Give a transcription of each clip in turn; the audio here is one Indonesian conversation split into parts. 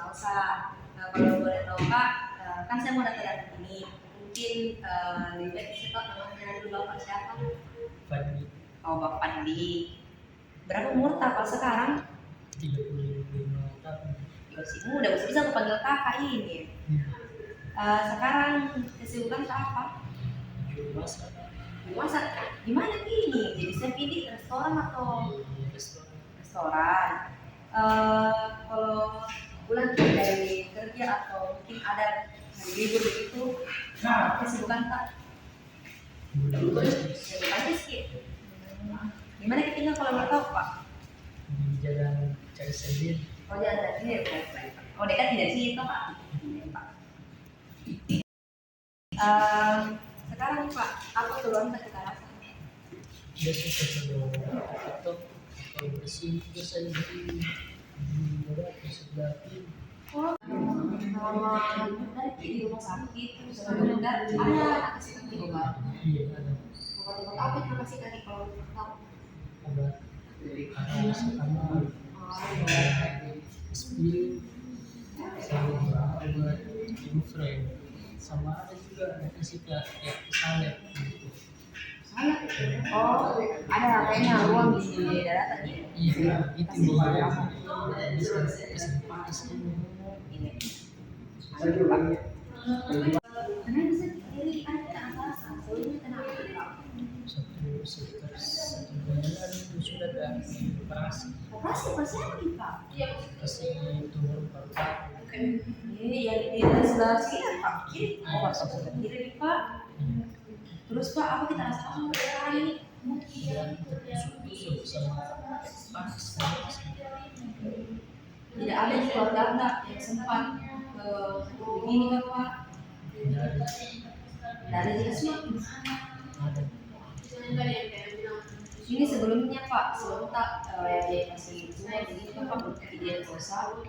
nggak usah. Kalau boleh tahu Pak, kan saya mau datang ini, mungkin lebih baik saya tahu namanya dulu Bapak siapa? Fadli. Oh, Bapak Fadli. Berapa umur Bapak sekarang? 35 tahun. Masih muda, masih bisa aku panggil kakak ini. Sekarang kesibukan ke apa? Masak. Masak. Gimana ini? Jadi saya pilih restoran atau Restoran. restoran? Kalau pulang dari kerja atau mungkin ada hari libur begitu, kesibukan Kak? Aja sih. Gimana kita tinggal kalau nggak tahu Pak? Di jalan Cari Sendiri. Oh jalan sendiri. Oh dekat tidak sih itu Pak? Sekarang Pak, apa keluhan kita rasa? Dia suka kalau TikTok atau bersih terus saya di murah di sebelah kiri. Oh, dari di rumah sakit terus benar ada kasih kaki obat. Iya ada. Obat-obat apa yang kasih kaki kalau tahu? Obat paracetamol, aspirin, sama obat ibuprofen, sama ada juga kasih kayak salep gitu. Oh, ada kayaknya ruang di daerah tadi. Iya itu beberapa bisa kasih panas ini. Karena bisa ini ada masalah sebelumnya kenapa? Sekitar 1 bulan itu sudah ada operasi. Operasi apa kita? Kasih tumor paru-paru. Ini yang di sebelah sini Pak, kiri. Oh, sebelah kiri Pak. Terus Pak, apa kita rasakan hari ini? Dia tusuk sama panas. Tidak ada di keluarga Anda yang sempat begini kan Pak? Dari juga semua. Ada. Ini sebelumnya Pak, sebelum tak dia masih tumor begini kan Pak, didiagnosa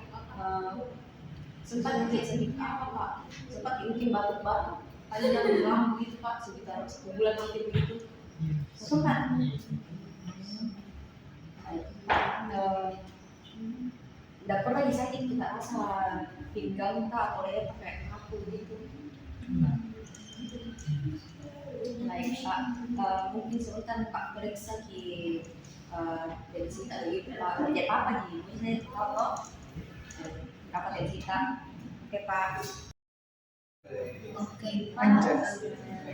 sempat sakit apa Pak? Sempat mungkin batuk-batuk, panjang lama begitu Pak, sekitar 1 bulan hampir begitu. Sempat. Tidak pernah disakit kita rasa pinggang tak atau leher pakai kaku gitu. Baik Pak, mungkin sebentar Pak periksa di densita begitu Pak. Kerja apa di ini foto apa densita? Oke Pak. Oke Pak,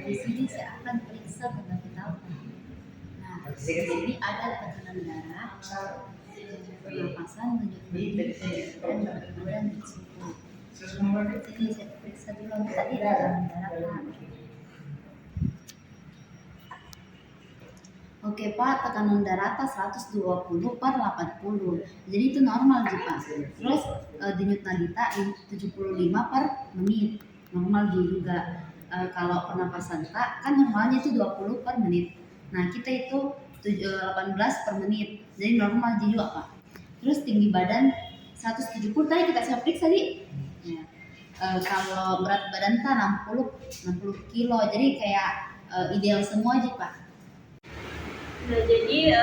di sini saya akan periksa tanda-tanda. Nah, di sini ada tekanan darah, pernapasan, denyut nadi, dan risiko. Jadi saya periksa dulu tadi tekanan darah Pak. Oke Pak, tekanan darah atas 120/80. Jadi itu normal sih Pak. Terus denyut nadi 75 per menit. Normal juga. Kalau pernapasan tak kan normalnya itu 20 per menit. Nah kita itu 18 per menit. Jadi normal juga Pak. Terus tinggi badan 170 tadi kita saya periksa tadi. Ya. Kalau berat badan tak 60 kilo. Jadi kayak ideal semua aja Pak. Nah, jadi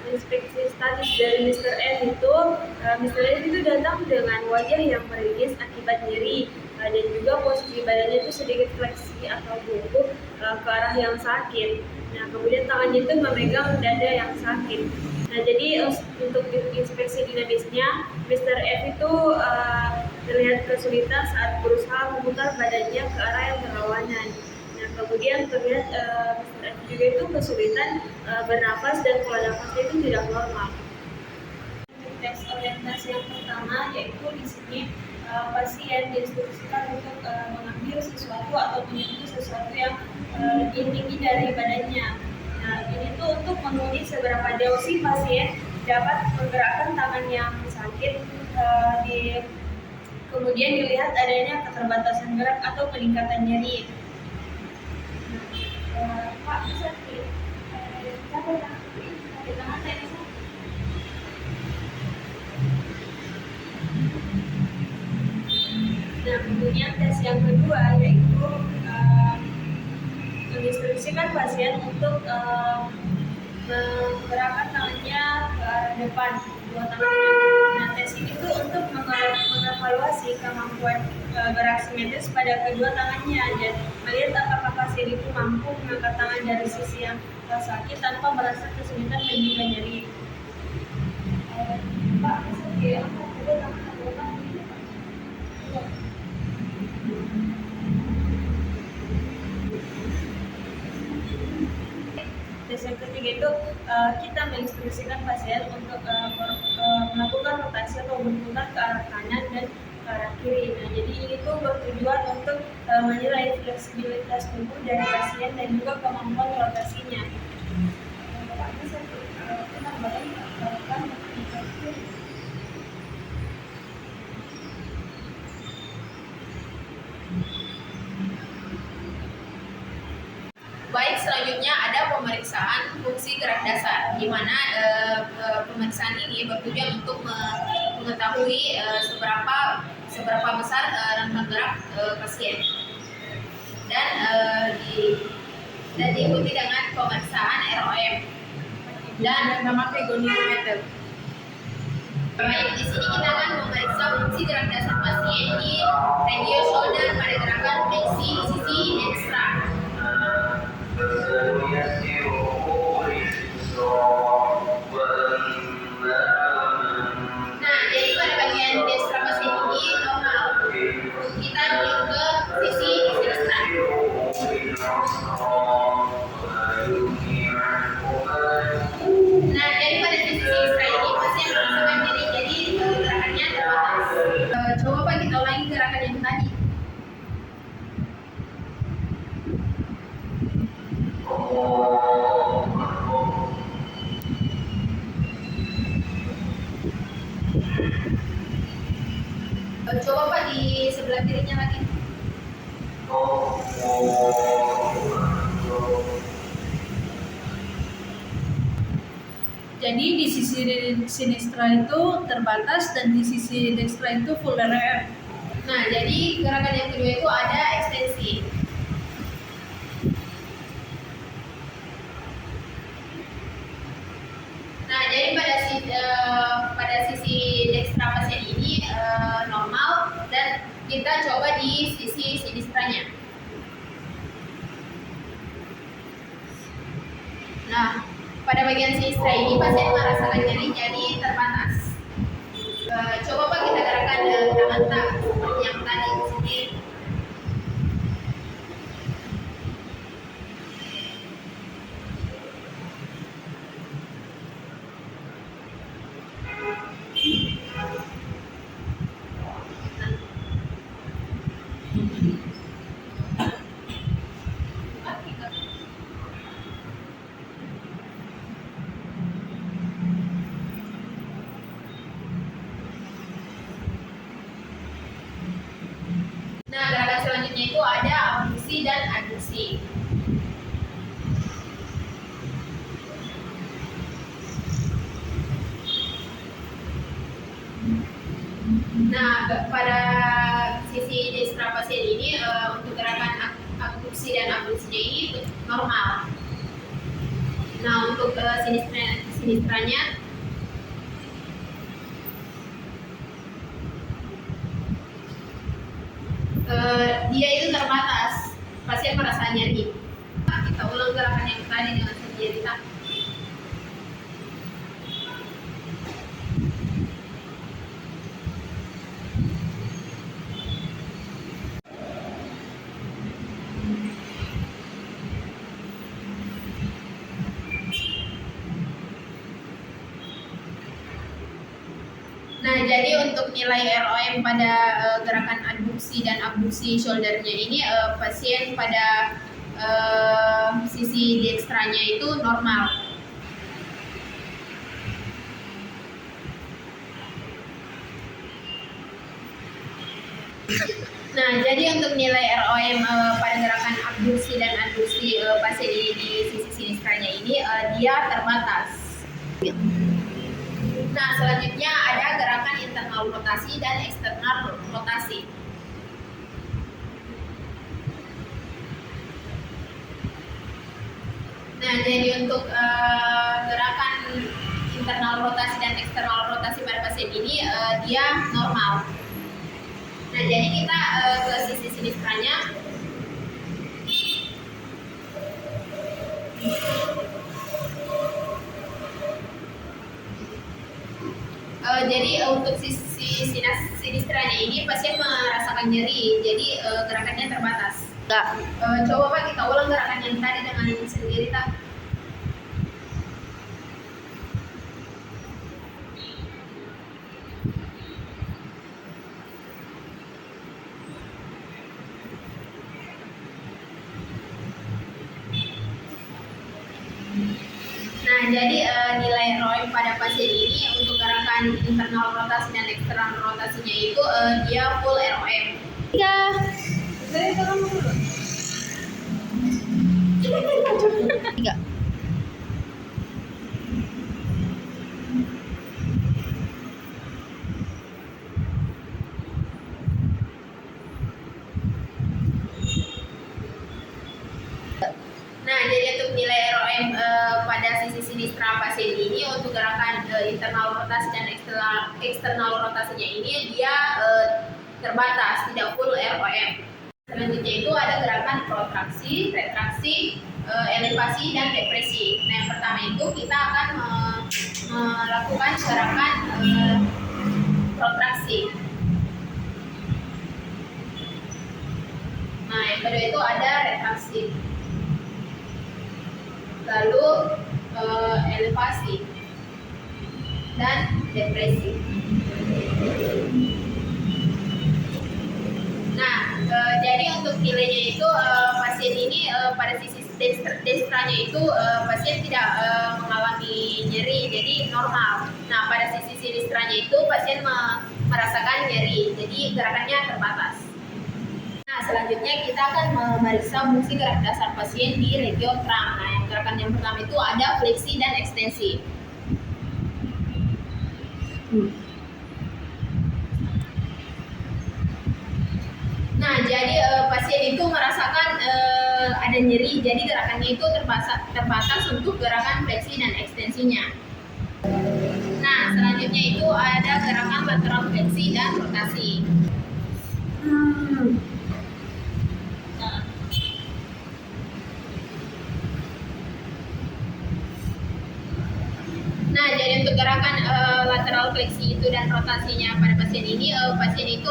inspeksi status dari Mr. F itu, Mr. F itu datang dengan wajah yang meringis akibat nyeri dan juga posisi badannya itu sedikit fleksi atau bungkuk ke arah yang sakit. Nah, kemudian tangannya itu memegang dada yang sakit. Nah, jadi untuk inspeksi dinamisnya, Mr. F itu terlihat kesulitan saat berusaha memutar badannya ke arah yang berlawanan. Kemudian terlihat Mr. F juga itu kesulitan bernafas dan pola nafasnya itu tidak normal. Tes orientasi yang pertama yaitu di sini pasien diinstruksikan untuk mengambil sesuatu atau menyentuh sesuatu yang lebih tinggi dari badannya. Nah, ini tuh untuk menguji seberapa jauh sih pasien dapat menggerakkan tangan yang sakit. Kemudian dilihat adanya keterbatasan gerak atau peningkatan nyeri. Pak bisa di tangan saya bisa. Nah, kemudian tes yang kedua yaitu menginstruksikan pasien untuk menggerakkan tangannya ke arah depan, dua tangannya. Nah, tes ini tuh untuk mengerahkan mengevaluasi kemampuan gerak simetris pada kedua tangannya dan melihat apakah pasien itu mampu mengangkat tangan dari sisi yang sakit tanpa merasa kesulitan dan juga nyeri. Pak, bisa tes yang ketiga itu kita menginstruksikan pasien untuk melakukan rotasi atau berputar ke arah kanan dan ke arah kiri. Nah, jadi ini tuh bertujuan untuk menilai fleksibilitas tubuh dari pasien dan juga kemampuan rotasinya. Bapak bisa menambahkan Baik, selanjutnya ada pemeriksaan fungsi gerak dasar, di mana pemeriksaan ini bertujuan untuk mengetahui seberapa besar rentang gerak pasien dan diikuti dengan pemeriksaan ROM dan memakai goniometer. Baik, di sini kita akan memeriksa fungsi gerak dasar pasien di radio shoulder pada gerakan fleksi sisi ekstra. Nah, jadi pada bagian destra pasien ini normal. Kita menuju ke sisi sinistra. Nah, jadi pada sisi sinistra ini pasien merasakan nyeri, jadi gerakannya terbatas. Coba Pak kita ulangi gerakan yang tadi. Coba Pak di sebelah kirinya lagi. Jadi di sisi sinistra itu terbatas dan di sisi dekstra itu full RF. Nah, jadi gerakan yang kedua itu ada ekstensi. Nah, jadi pada sisi dekstra pasien ini normal dan kita coba di sisi sinistranya. Nah, pada bagian sinistra ini pasien merasakan nyeri jadi terbatas. Coba Pak kita gerakan tangan tak seperti yang tadi di sini. Nah, gerakan selanjutnya itu ada abduksi dan adduksi. Nah, pada sisi destra pasien ini untuk gerakan abduksi dan abduksinya ini normal. Nah, untuk sinistranya dia itu terbatas, pasien merasa nyeri. Kita ulang gerakan yang tadi dengan nyeri tak. Nah, jadi untuk nilai ROM pada gerakan adduksi dan abduksi shouldernya ini pasien pada sisi dekstranya itu normal. Nah, jadi untuk nilai ROM pada gerakan abduksi dan adduksi pasien ini di sisi sinistranya ini dia terbatas. Nah, selanjutnya ada gerakan internal rotasi dan eksternal rotasi. Nah, jadi untuk gerakan internal rotasi dan eksternal rotasi pada pasien ini dia normal. Nah, jadi kita ke sisi sinistranya. Jadi untuk sisi sinistranya ini pasien merasakan nyeri, jadi gerakannya terbatas. Coba Pak kita ulang gerakan yang tadi dengan sendiri tak? Nah, jadi nilai ROM pada pasien ini untuk gerakan internal rotasi dan eksternal rotasinya itu dia full ROM. Tiga. Nah, jadi untuk nilai ROM pada sisi sinistra pasien ini untuk gerakan internal rotasi dan eksternal rotasinya ini dia terbatas, tidak full ROM. Selanjutnya itu ada gerakan protraksi, retraksi, elevasi, dan depresi. Nah, yang pertama itu kita akan melakukan gerakan protraksi. Nah, yang kedua itu ada retraksi. Lalu elevasi dan depresi. Nah, jadi untuk nilainya itu pasien ini pada sisi dekstranya itu pasien tidak mengalami nyeri, jadi normal. Nah, pada sisi sinistranya itu pasien merasakan nyeri, jadi gerakannya terbatas. Nah, selanjutnya kita akan memeriksa fungsi gerak dasar pasien di regiogram. Nah, yang gerakan yang pertama itu ada fleksi dan ekstensi. Nah, jadi pasien itu merasakan ada nyeri, jadi gerakannya itu terbatas untuk gerakan fleksi dan ekstensinya. Nah, selanjutnya itu ada gerakan lateral fleksi dan rotasi. Nah, jadi untuk gerakan lateral fleksi itu dan rotasinya pada pasien ini, pasien itu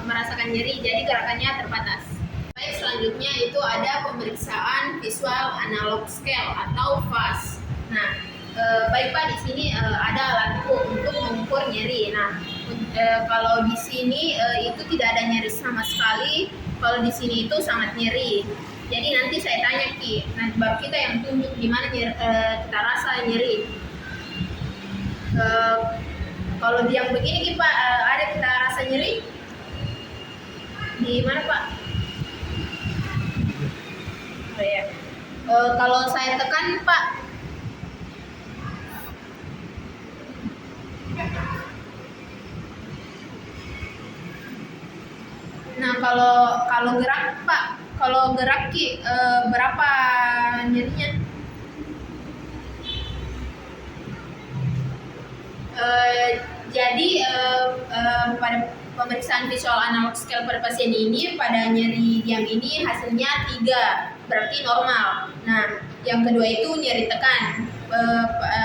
merasakan nyeri, jadi gerakannya terbatas. Baik, selanjutnya itu ada pemeriksaan visual analog scale atau VAS. Nah, baik Pak, di sini ada alatku untuk mengukur nyeri. Nah, kalau di sini itu tidak ada nyeri sama sekali, kalau di sini itu sangat nyeri. Jadi nanti saya tanya Ki, nanti baru kita yang tunjuk di mana kita rasa nyeri. Kalau yang begini Ki, Pak, ada kita rasa nyeri di mana Pak? Oh ya. Kalau saya tekan Pak, nah kalau gerak Pak, kalau gerak Ki berapa nyerinya? Jadi pada pemeriksaan visual analog scale pada pasien ini, pada nyeri yang ini hasilnya 3, berarti normal. Nah, yang kedua itu nyeri tekan,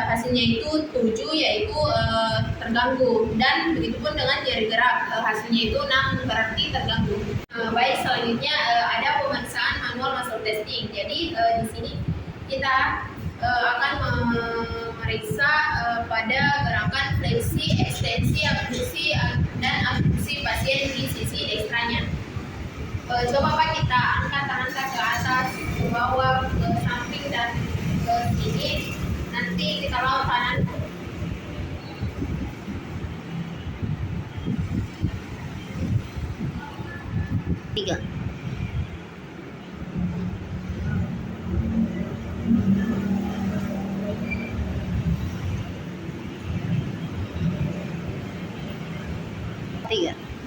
hasilnya itu 7, yaitu terganggu. Dan begitupun dengan nyeri gerak, hasilnya itu 6, berarti terganggu. Baik, selanjutnya ada pemeriksaan manual muscle testing. Jadi di sini kita akan memeriksa pada gerakan fleksi, ekstensi, abduksi, dan abduksi pasien di sisi dekstranya. Coba Pak kita angkat tangan ke atas, ke bawah, ke samping, dan ke sini. Nanti kita lawan kanan. Tiga.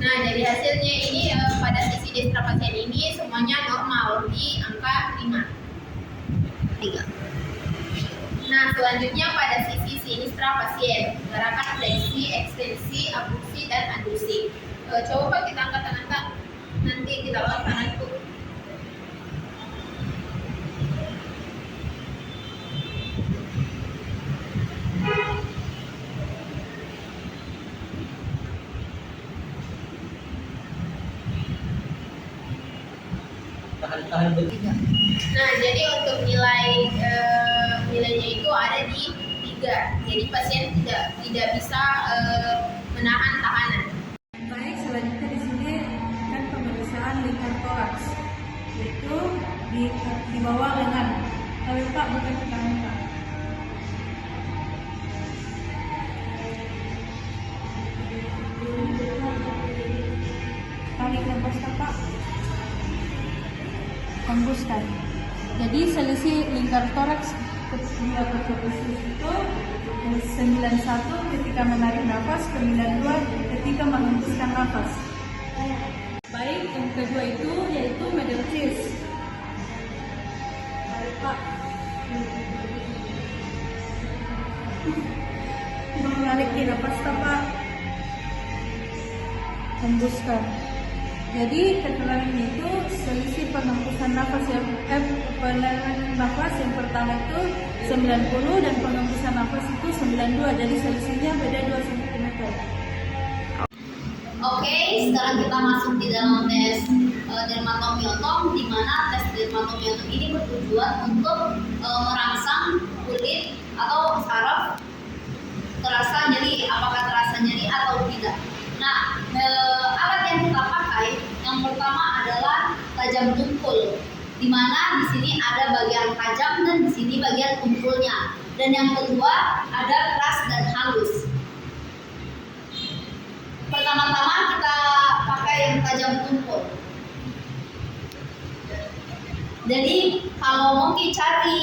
Nah, jadi hasilnya ini pada sisi dekstra pasien ini semuanya normal di angka 5. 3. Nah, selanjutnya pada sisi sinistra pasien, gerakan fleksi, ekstensi, abduksi, dan adduksi. Coba Pak kita angkat, nanti kita lawan kananku. Tahan bertiga. Nah, jadi untuk nilainya itu ada di 3. Jadi pasien tidak bisa menahan tahanan. Baik, selanjutnya di sini kan pemeriksaan lingkar toraks, yaitu di bawah lengan. Tapi Pak bukan ke kanan Pak. Tarik nafas Pak. Hembuskan. Jadi selisih lingkar toraks dia berposisi itu 91 ketika menarik nafas, 92 ketika menghembuskan nafas. Baik, yang kedua itu yaitu middle chest. Baik Pak. Menarik nafas Pak. Hembuskan. Jadi keterangan itu selisih penghembusan nafas penanaman nafas yang pertama itu 90 dan penghembusan nafas itu 92. Jadi selisihnya beda 2 cm. Oke, sekarang kita masuk di dalam tes dermatomyotong, di mana tes dermatomyotong ini bertujuan untuk merangsang kulit atau saraf terasa nyeri, apakah terasa nyeri atau tidak. Nah, alat yang kita pakai yang pertama adalah tajam tumpul, di mana di sini ada bagian tajam dan di sini bagian tumpulnya. Dan yang kedua ada keras dan halus. Pertama-tama kita pakai yang tajam tumpul. Jadi kalau mau cari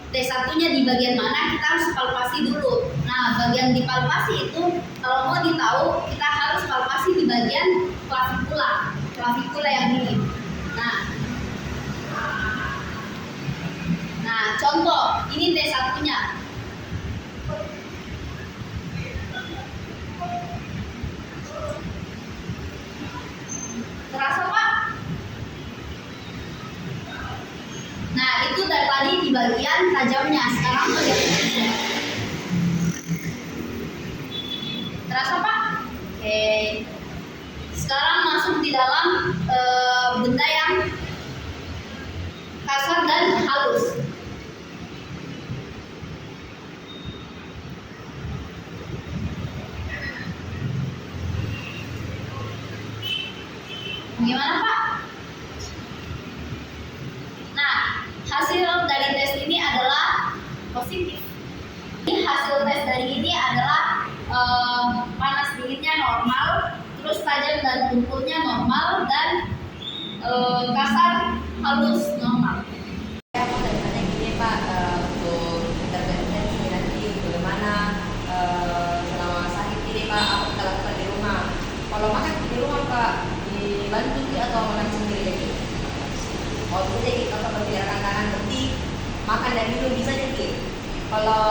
T1-nya di bagian mana, kita harus palpasi dulu. Nah, bagian dipalpasi itu kalau mau ditahu, kita harus palpasi di bagian klavikula yang ini. Nah, contoh ini T1-nya. Terasa Pak? Nah, itu dari tadi di bagian tajamnya, sekarang bagian tumpulnya. Terasa Pak? Oke. Sekarang masuk di dalam benda yang kasar dan halus. Gimana Pak? Nah, hasil dari tes ini adalah positif. Hasil tes dari ini adalah panas dinginnya normal, terus tajam dan tumpulnya normal, dan kasar halus normal. Saya mau tanya gini Pak, untuk intervensi nanti bagaimana selama sakit ini Pak, apa kita lakukan di rumah? Kalau makan di rumah Pak, dibantu atau makan sendiri jadi? Oh bisa jadi, kalau pergerakan kanan berarti makan dan minum bisa jadi. Kalau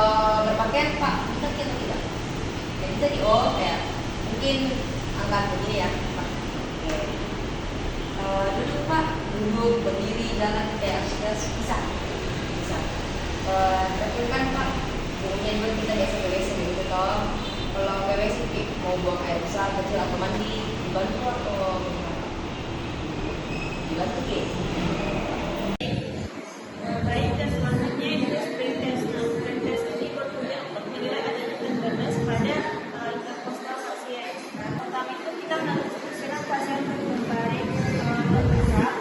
berpakaian Pak, bisa atau tidak? Ya bisa di kayak mungkin angkat begini ya Pak. Oke. Duduk Pak, duduk, berdiri, jalan kayak bisa. Tapi kan Pak, umumnya juga kita biasa ke WC gitu toh. Kalau ke WC mau buang air besar, kecil atau mandi, dibantu atau dibantu gitu? Baik, dan selanjutnya itu sprint test. Sprint test ini bertujuan untuk menilai adanya tenderness pada interkostal pasien. Pertama itu kita menentukan pasien berbaring bergerak.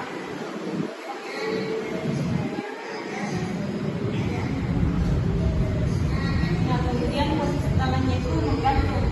Nah, kemudian posisi tangannya itu menggantung.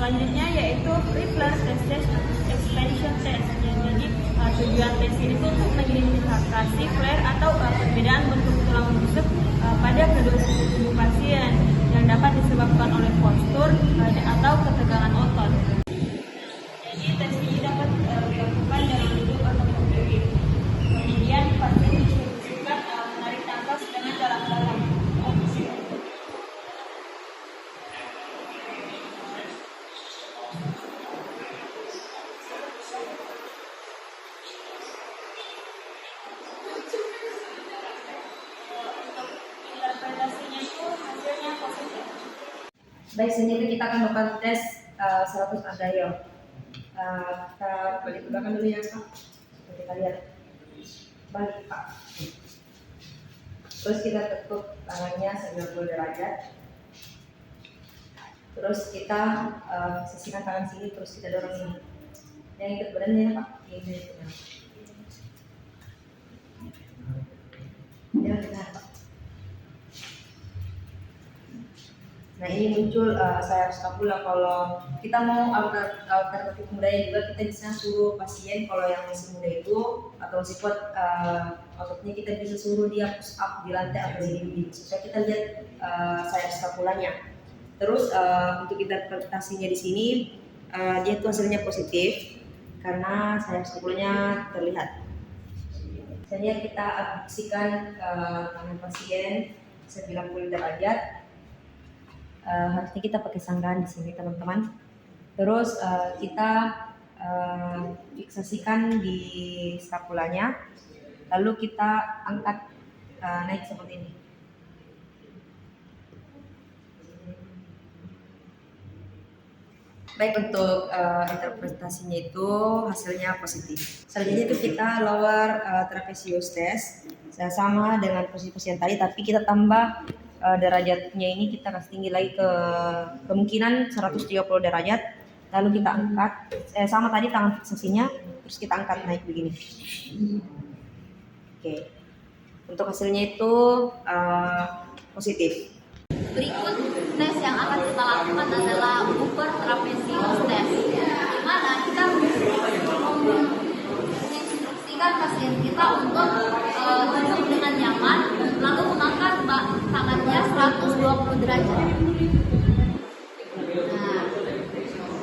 selanjutnya yaitu reflex test expansion test. Jadi tujuan tes ini tuh untuk mengidentifikasi flare atau perbedaan bentuk tulang rusuk pada kedua sisi tubuh pasien yang dapat disebabkan oleh postur atau ketegangan otot. Jadi tes ini dapat dilakukan dalam duduk atau berdiri. Kemudian pasien diinstruksikan menarik nafas dengan dalam-dalam. Interpretasinya itu hasilnya positif. Baik, selanjutnya kita akan melakukan tes 100 Agayo. Kita balik ke belakang dulu ya Pak. Kita lihat. Balik Pak. Terus kita tekuk tangannya 90 derajat. Terus kita sisihkan tangan sini, terus kita dorong ini. Yang ikat badannya Pak. Ini benar. Ya benar Pak. Nah ini muncul sayap skapula. Kalau kita mau alternatif mudanya juga, kita bisa suruh pasien kalau yang masih muda itu atau masih kuat ototnya, kita bisa suruh dia push up di lantai atau di dinding supaya kita lihat sayap skapulanya. Terus untuk interpretasinya di sini dia itu hasilnya positif karena sayap skapulanya terlihat. Misalnya kita abduksikan tangan pasien 90 derajat. Harusnya kita pakai sanggahan di sini teman-teman. Terus kita fiksasikan di skapulanya, lalu kita angkat naik seperti ini. Baik, untuk interpretasinya itu hasilnya positif. Selanjutnya itu kita lower trapezius test, sama dengan posisi yang tadi, tapi kita tambah derajatnya ini, kita kasih tinggi lagi ke kemungkinan 130 derajat. Lalu kita angkat sama tadi tangan fiksasinya, terus kita angkat naik begini. Oke. Untuk hasilnya itu positif. Berikut tes yang akan kita lakukan adalah upper trapezius test, di mana kita menginstruksikan pasien kita untuk duduk dengan nyaman, lalu mengangkat tangannya 120 derajat. Nah,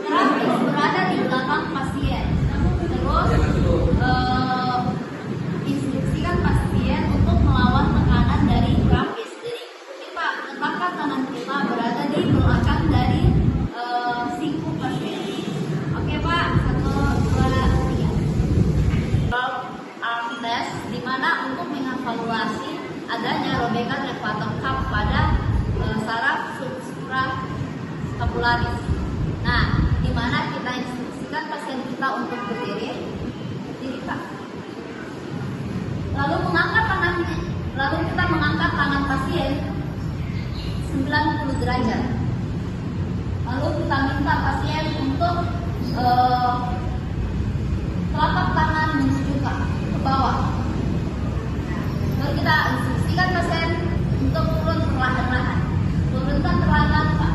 terapis berada di belakang pasien. Terus instruksikan pasien untuk melawan tekanan dari terapis. Jadi kita letakkan tangan kita berada di belakang dari siku pasien. Oke Pak, 1, 2, 3. Arm test, di mana untuk mengevaluasi adanya robekan levator cuff pada saraf subscapularis. Nah, di mana kita instruksikan pasien kita untuk berdiri Pak. Lalu kita mengangkat tangan pasien 90 derajat. Lalu kita minta pasien untuk telapak tangan menuju ke bawah. Lalu kita instruksikan pasien untuk turun perlahan-lahan. Turunkan perlahan Pak.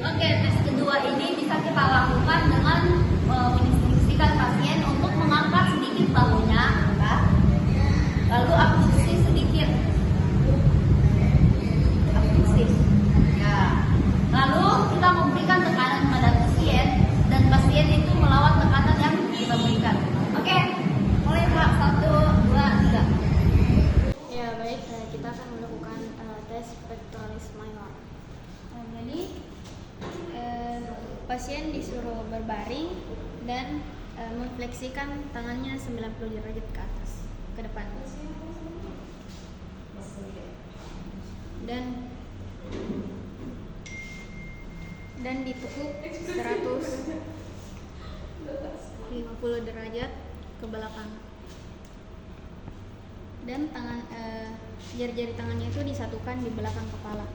Oke, tes kedua ini bisa kita lakukan dengan menginstruksikan pasien untuk mengangkat sedikit bahunya, Pak. Lalu abduksi sedikit. Abduksi. Ya. Lalu kita memberikan tekanan pada pasien dan pasien itu melawan tekanan yang kita berikan. Oke, mulai Pak. 1, 2, 3. Ya baik, kita akan melakukan tes pectoralis minor. Jadi pasien disuruh berbaring dan memfleksikan tangannya 90 derajat ke atas, ke depan. Dan ditekuk 150 derajat ke belakang. Dan jari-jari tangannya itu disatukan di belakang kepala.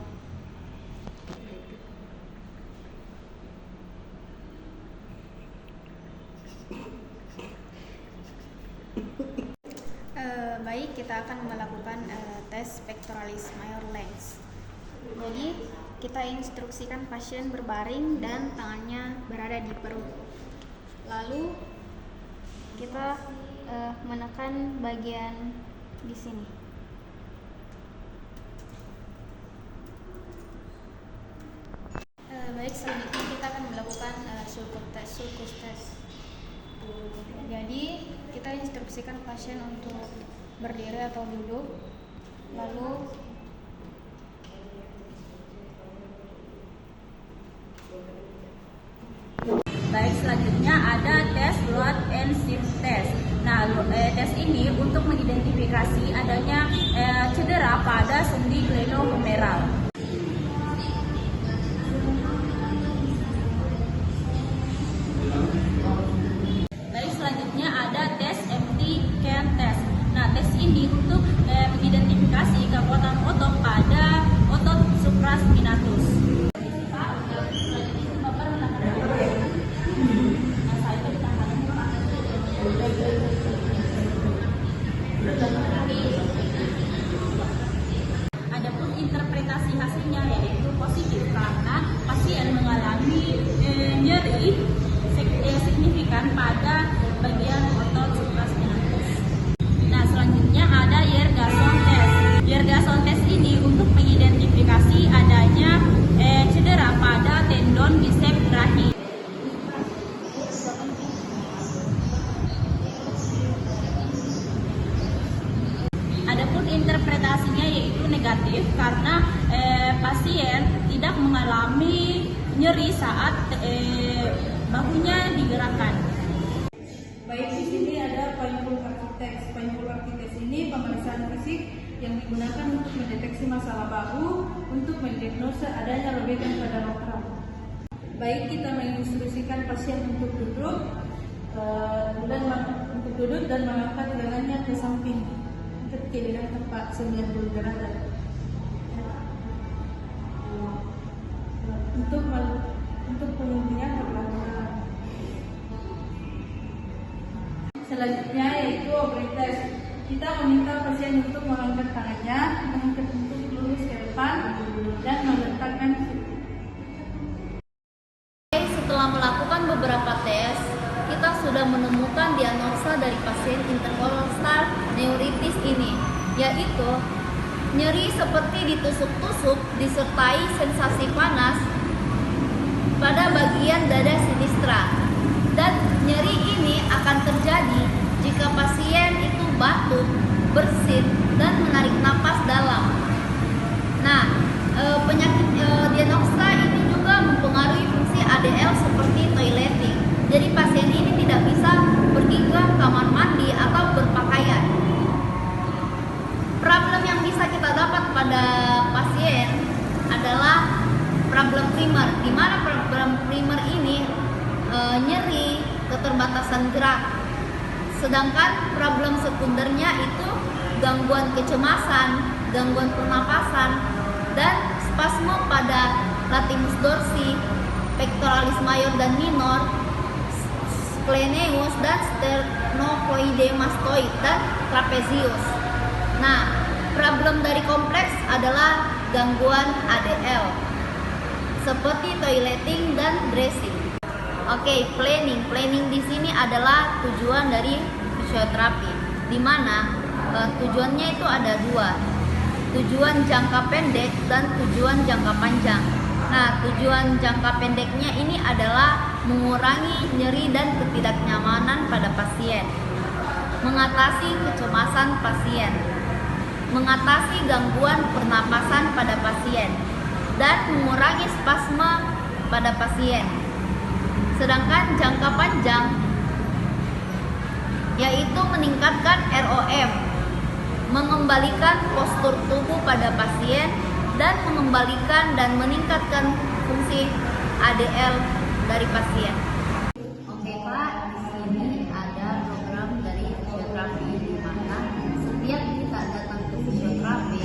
Baik, kita akan melakukan tes pectoralis major length. Jadi kita instruksikan pasien berbaring dan tangannya berada di perut. Lalu kita menekan bagian di sini. Baik, selanjutnya kita akan melakukan sulcus test. Jadi kita instruksikan pasien untuk berdiri atau duduk, lalu Baik, selanjutnya ada tes blood and smear test. Nah, tes ini untuk mengidentifikasi adanya cedera pada sendi glenohumeral. Baik, selanjutnya ada tes MD Can test. Nah, tes ini untuk mengidentifikasi kekuatan otot pada otot supraspinatus. Adapun interpretasi hasilnya yaitu positif karena pasien mengalami nyeri signifikan pada bagian otot supraspinatus. Nah, selanjutnya ada Yergason test. Yergason test ini untuk mengidentifikasi adanya cedera pada tendon bisep brachii. Adapun interpretasinya yaitu negatif karena pasien tidak mengalami nyeri saat bahunya digerakkan. Baik, di sini ada painful architects. Painful architects ini pemeriksaan fisik yang digunakan untuk mendeteksi masalah bahu untuk mendiagnosa adanya robekan pada rotram. Baik, kita menginstruksikan pasien untuk duduk dan mengangkat lengannya ke samping dengan tepat 90 derajat. Untuk penghentian perlahan. Selanjutnya yaitu oblique test. Kita meminta pasien untuk mengangkat tangannya, mengangkat untuk lurus ke depan dan meletakkan. Setelah melakukan beberapa tes, kita sudah menemukan diagnosa dari pasien intercostal neuritis ini, yaitu nyeri seperti ditusuk-tusuk disertai sensasi panas pada bagian dada sinistra. Dan nyeri ini akan terjadi jika pasien itu batuk, bersin, dan menarik napas dalam. Nah, penyakit diagnosa ini juga mempengaruhi fungsi ADL seperti toileting. Jadi pasien ini tidak bisa pergi ke kamar mandi atau berpakaian. Problem yang bisa kita dapat pada pasien adalah problem primer, di mana problem primer ini nyeri, keterbatasan gerak. Sedangkan problem sekundernya itu gangguan kecemasan, gangguan pernapasan, dan spasme pada latimus dorsi, pectoralis major dan minor, splenius dan sternocleidomastoid dan trapezius. Nah, problem dari kompleks adalah gangguan ADL seperti toileting dan dressing. Oke, planning. Planning di sini adalah tujuan dari fisioterapi, di mana tujuannya itu ada dua. Tujuan jangka pendek dan tujuan jangka panjang. Nah, tujuan jangka pendeknya ini adalah mengurangi nyeri dan ketidaknyamanan pada pasien, mengatasi kecemasan pasien, mengatasi gangguan pernapasan pada pasien, dan mengurangi spasme pada pasien. Sedangkan jangka panjang yaitu meningkatkan ROM, mengembalikan postur tubuh pada pasien, dan mengembalikan dan meningkatkan fungsi ADL dari pasien. Oke Pak, di sini ada program dari fisioterapi di mana setiap kita datang ke fisioterapi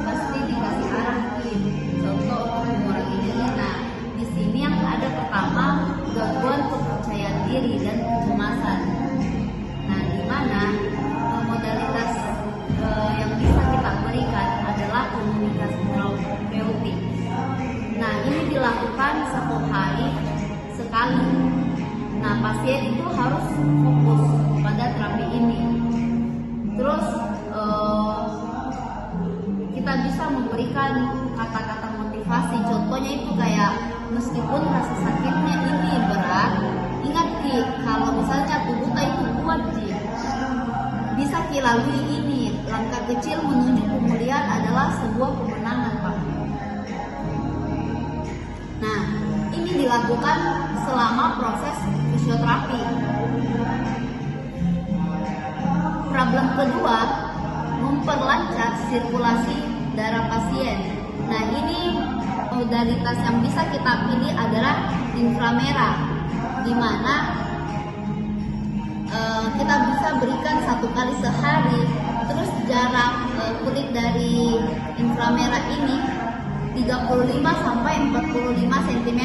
pasti dikasih arah tim. Contoh untuk mengurangi nyeri. Nah, di sini yang ada pertama gangguan kepercayaan diri dan kecemasan. Nah, di mana modalitas yang bisa kita berikan adalah komunikasi terapeutik. sekali. Nah, pasien itu harus fokus pada terapi ini. Terus kita bisa memberikan kata-kata motivasi. Contohnya itu kayak, meskipun rasa sakitnya ini berat, ingat Ki, kalau misalnya tubuh itu kuat Ki, bisa Ki lalui ini. Langkah kecil menuju pemulihan adalah sebuah kemenangan Pak. Nah, ini dilakukan selama proses fisioterapi. Problem kedua, memperlancar sirkulasi darah pasien. Nah, ini modalitas yang bisa kita pilih adalah inframerah, di mana kita bisa berikan 1 kali sehari. Terus jarak kulit dari inframerah ini 35 sampai 45 cm.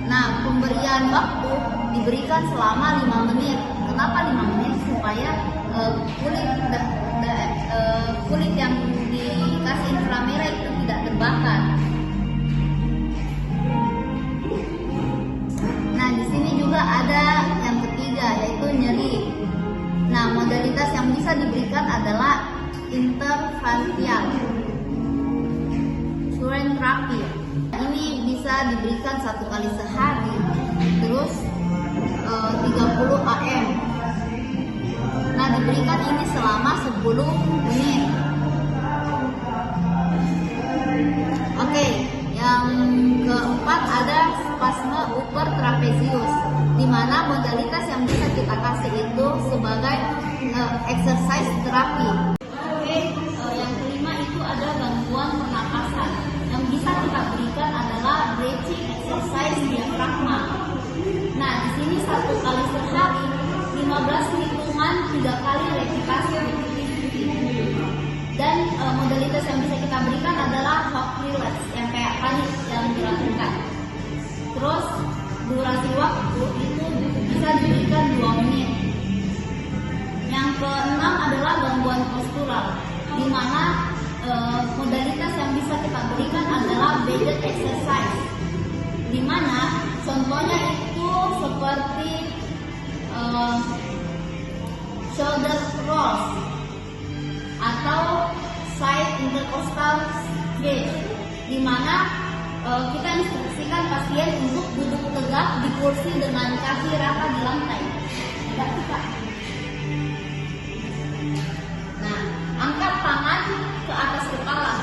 Nah, pemberian waktu diberikan selama 5 menit. Kenapa 5 menit? Supaya kulit yang dikasih inframerah itu tidak terbakar. Nah, di sini juga ada yang ketiga, yaitu nyeri. Nah, modalitas yang bisa diberikan adalah interfacial current therapy. Ini bisa diberikan 1 kali sehari, terus 30 AM. Nah, diberikan ini selama 10 menit. Oke, yang keempat ada spasme upper trapezius, di mana modalitas yang bisa kita kasih itu sebagai exercise terapi. Oke, yang kelima itu ada gangguan pernapasan. Yang bisa kita berikan adalah breathing exercise diafragma. Nah, di sini 1 kali sehari, 15 hitungan 3 kali replikasi. Dan modalitas yang bisa kita berikan adalah hot relax, yang kayak tadi yang dilakukan. Terus durasi waktu itu bisa diberikan 2 menit. Yang keenam adalah gangguan postural, di mana modalitas yang bisa kita berikan adalah bedded exercise, di mana contohnya itu seperti shoulder rolls atau side intercostal stretch, di mana kita instruksikan pasien untuk duduk tegak di kursi dengan kaki rata di lantai. Tidak bisa. Nah, angkat tangan ke atas kepala.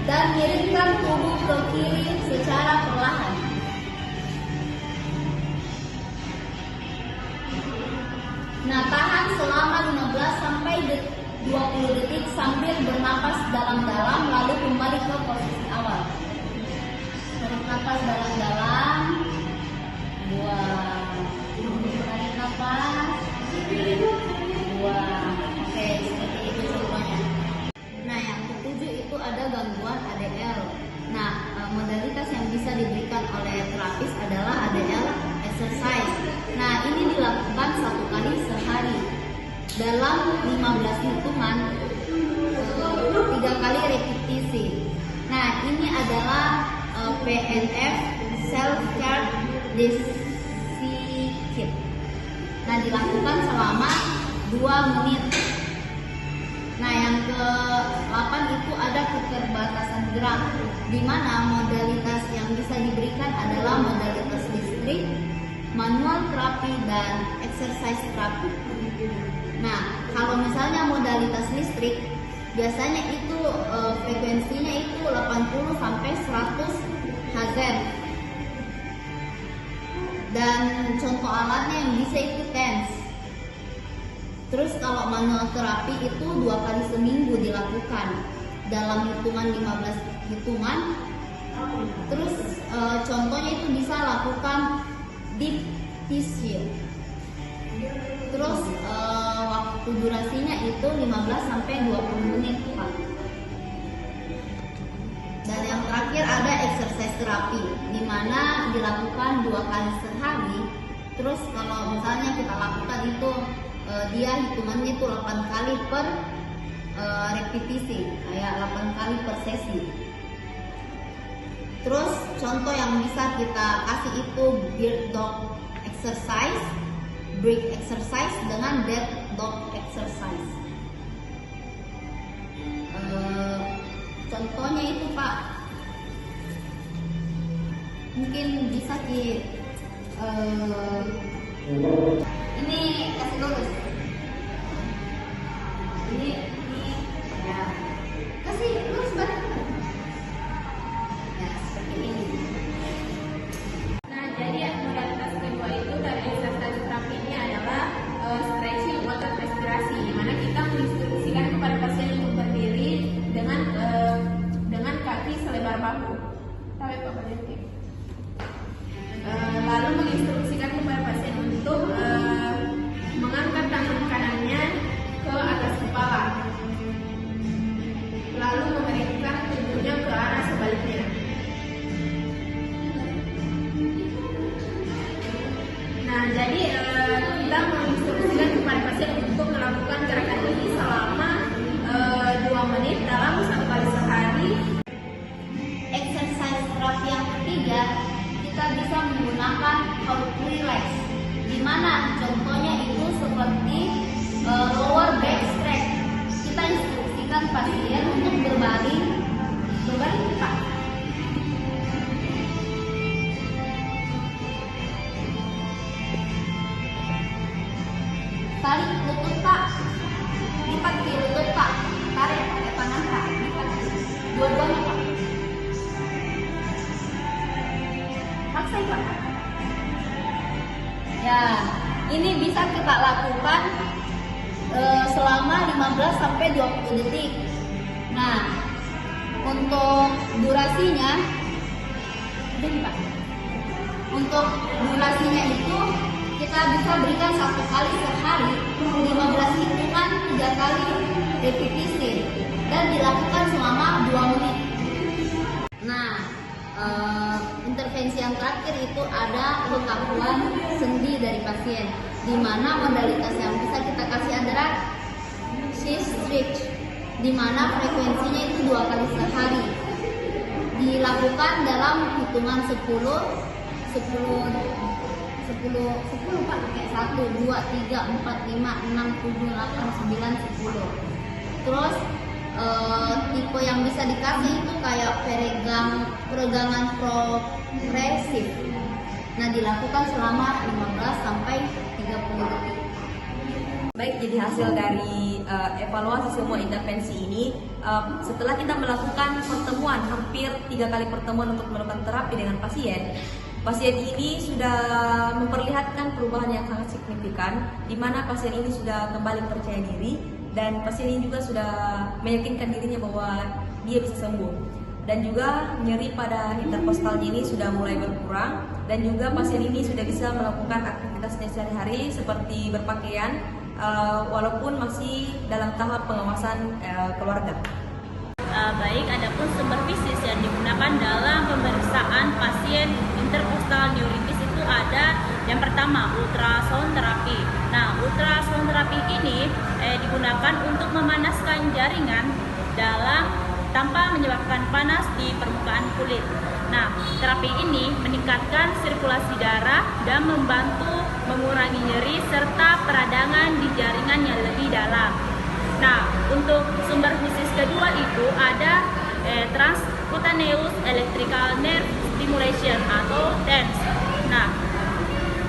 Dan miringkan tubuh ke kiri secara perlahan. Nah, tahan selama 15 sampai 20 detik sambil bernapas dalam-dalam, lalu kembali ke posisi awal. Tarik napas dalam-dalam, buang. Tarik napas, buang. Oke, seperti itu contohnya. Nah, yang ketujuh itu ada gangguan ADL. Nah, modalitas yang bisa diberikan oleh terapis adalah ADL exercise. Nah, ini dilakukan 1 kali sehari dalam 15 hitungan 3 kali repetisi. Nah, ini adalah PNF self care deficit. Nah, dilakukan selama 2 menit. Nah, yang ke-8 itu ada keterbatasan gerak, di mana modalitas yang bisa diberikan adalah modalitas listrik, manual terapi, dan exercise terapi. Nah, kalau misalnya modalitas listrik, biasanya itu frekuensinya itu 80 sampai 100 Hz. Dan contoh alatnya yang bisa itu TENS. Terus kalau manual terapi itu 2 kali seminggu dilakukan dalam hitungan 15 hitungan. Terus contohnya itu bisa lakukan deep tissue. Terus waktu durasinya itu 15 sampai 20 menit, Pak. Dan yang terakhir ada exercise terapi, di mana dilakukan 2 kali sehari. Terus kalau misalnya kita lakukan itu dia hitungannya itu 8 kali per repetisi, kayak 8 kali per sesi. Terus contoh yang bisa kita kasih itu bird dog exercise, break exercise dengan dead dog exercise. Contohnya itu Pak, mungkin bisa ini kasih lurus, ini ya kasih lurus balik ya seperti ini. Nah, jadi modalitas kedua itu dari eksersis terapi ini adalah stretching otot respirasi, di mana kita menginstruksikan kepada pasien untuk berdiri dengan kaki selebar bahu. Tahu Pak Badanti? Lalu menginstruksikan kepada pasien untuk mengangkat tangan kanannya ke atas kepala, lalu memberikan tubuhnya ke arah sebaliknya. Nah, jadi kita menginstruksikan kepada pasien untuk melakukan gerakan ini selama 2 menit dalam 1 kali sehari. Exercise terapi yang ketiga, kita bisa menggunakan how to relax, di mana contohnya itu seperti lower back stretch. Kita instruksikan pasien untuk berbaring Pak. Tarik lutut Pak, lipat ke lutut Pak, tarik pakai tangan Pak, lipat dua-duanya Pak. Paksa Pak. Ya, ini bisa kita lakukan selama 15 sampai 20 detik. Nah, untuk durasinya, Pak. Untuk durasinya itu kita bisa berikan 1 kali sehari, 15 hitungan 3 kali repetisi, dan dilakukan selama 2 menit. Nah, intervensi yang terakhir itu ada pengkakuan sendi dari pasien, di mana modalitas yang bisa kita kasih adalah sheath stretch, di mana frekuensinya itu 2 kali sehari, dilakukan dalam hitungan 10 Pak, kayak 1, 2, 3, 4, 5, 6, 7, 8, 9, 10. Terus tipe yang bisa dikasih itu kayak peregangan progresif. Nah, dilakukan selama 15 sampai 30 detik. Baik, jadi hasil dari evaluasi semua intervensi ini, setelah kita melakukan pertemuan, hampir 3 kali pertemuan untuk melakukan terapi dengan pasien ini sudah memperlihatkan perubahan yang sangat signifikan, di mana pasien ini sudah kembali percaya diri, dan pasien ini juga sudah meyakinkan dirinya bahwa dia bisa sembuh. Dan juga nyeri pada interkostalnya ini sudah mulai berkurang, dan juga pasien ini sudah bisa melakukan aktivitasnya sehari-hari seperti berpakaian, walaupun masih dalam tahap pengawasan keluarga. Baik, adapun sumber fisik yang digunakan dalam pemeriksaan pasien interkostal neuritis itu ada yang pertama ultrasound terapi. Nah, ultrasound terapi ini digunakan untuk memanaskan jaringan tanpa menyebabkan panas di permukaan kulit. Nah, terapi ini meningkatkan sirkulasi darah dan membantu mengurangi nyeri serta peradangan di jaringan yang lebih dalam. Nah, untuk sumber fisik kedua itu ada transcutaneous electrical nerve stimulation atau TENS. Nah,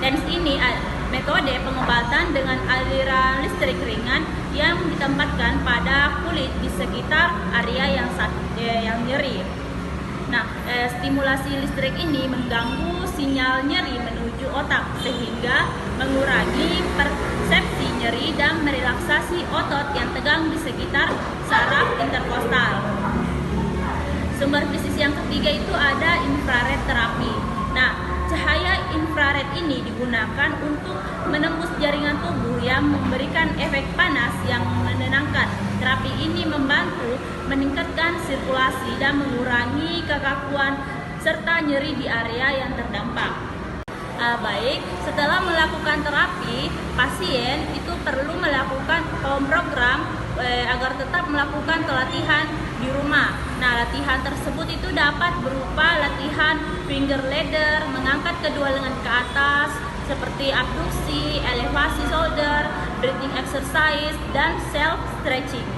TENS ini metode pengobatan dengan aliran listrik ringan yang ditempatkan pada kulit di sekitar area yang nyeri. Nah, stimulasi listrik ini mengganggu sinyal nyeri menuju otak sehingga mengurangi persepsi nyeri dan merelaksasi otot yang tegang di sekitar saraf interkostal. Sumber fisik yang ketiga itu ada infrared terapi. Nah, cahaya infrared ini digunakan untuk menembus jaringan tubuh yang memberikan efek panas yang menenangkan. Terapi ini membantu meningkatkan sirkulasi dan mengurangi kekakuan serta nyeri di area yang terdampak. Baik, setelah melakukan terapi, pasien itu perlu melakukan home program agar tetap melakukan pelatihan di rumah. Nah, latihan tersebut itu dapat berupa latihan finger ladder, mengangkat kedua lengan ke atas, seperti abduksi, elevasi shoulder, breathing exercise, dan self stretching.